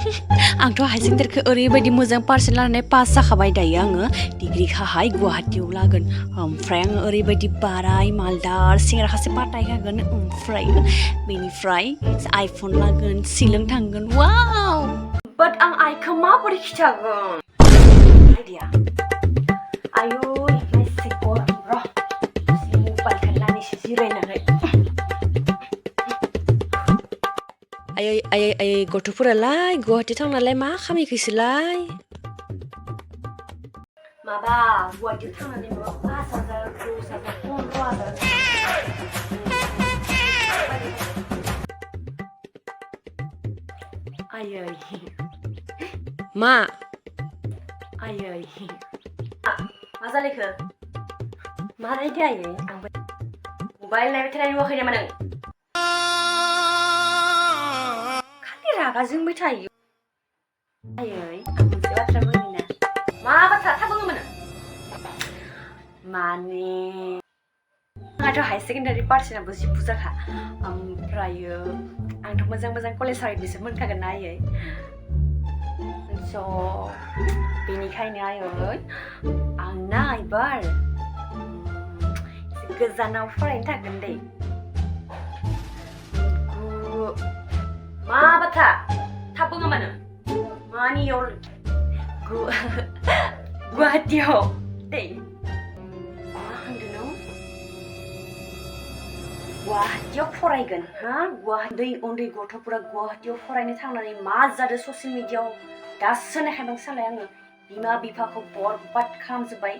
आंथ' हायार सेकेन्डारिखौ ओरैबायदि मोजां पार्सेन्ट लानानै पास जाखाबाय दायो आङो डिग्रिखौहाय गुवाहाटीयाव लागोन ओमफ्राय आङो ओरैबायदि बाराय मालदार सेंग्राखासे पातायखागोन ओमफ्राय बेनिफ्राय आइफन लागोन शिलं थांगोन वाव बाट आं आइखौ माबोरै खिथागोन आइडिया आयु एसे गरम र' मबाइलखौ लानोसै जिरायनानै आयै गथ'फोरालाय गुवाहाटी थांनालाय मा खामायखोसोलाय माबा गुवाहाटीयाव थांनानै माबा 5,000 10,000 15,000 आयै मा आयै मा जालायखो मा रायदो आयै आंबो मबाइल नायबाय थानाय नुवाखै नामा नों रागा जोंबाय थायो आयै आं मोनसे बाथ्रा बुंनि ना मा बाथ्रा थाब बुङोमोन माने आंहाथ' हायार सेकेन्डारि पार्सेन्टआबो जि बुरजाखा ओमफ्रायो आंथ' मोजां कलेजाव एडमिसन मोनखागोन ना आयै स' बेनिखायनो आयै आं ना एबार गोजानाव फरायनो थांगोन दै मा बाथ्रा थाब बुङो मानो मानियाव गुवाहाटीयाव दै मा होनदों नों गुवाहाटीयाव फरायगोन हा उन्दै गथ'फोरा गुवाहाटीयाव फरायनो थांनानै मा जादों ससियेल मिडियायाव दासो नायखादों सालाय आङो बिमा बिफाखौ बरबाद खालामजोब्बाय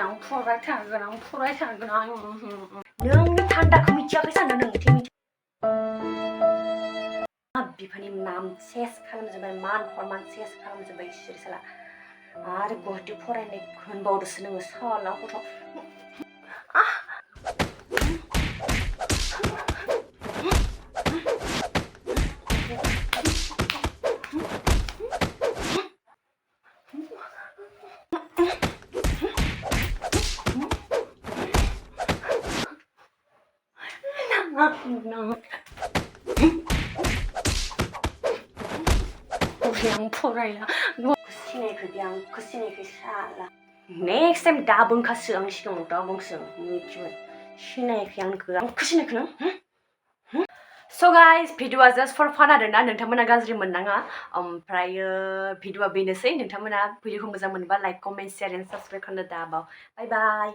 आं फरायथारगोन नोंनि थान्दाखौ मिथियाखै सानदों नों बिफानि नाम सेस खालामजोब्बाय मान हरमान सेस खालामजोब्बाय इसोर साला आरो गुवाहाटीयाव फरायनाय होनबावदोसो नोङो साला गथ' आं फरायला सिनायखो साला नेक्स्ट टाइम दा बुंखासो आं सिगाङाव दा बुंसो मिथिबाय सिनायखै आंखौ सिनायखो नों स' गाइस भिडिअ'आ जास्ट फर फान आरोना नोंथांमोना गाज्रि मोननाङा ओमफ्रायो भिडिअ'आ बेनोसै नोंथांमोना भिडिअ'खौ मोजां मोनबा like comment share and subscribe खालामनो दाबाव बाय बाय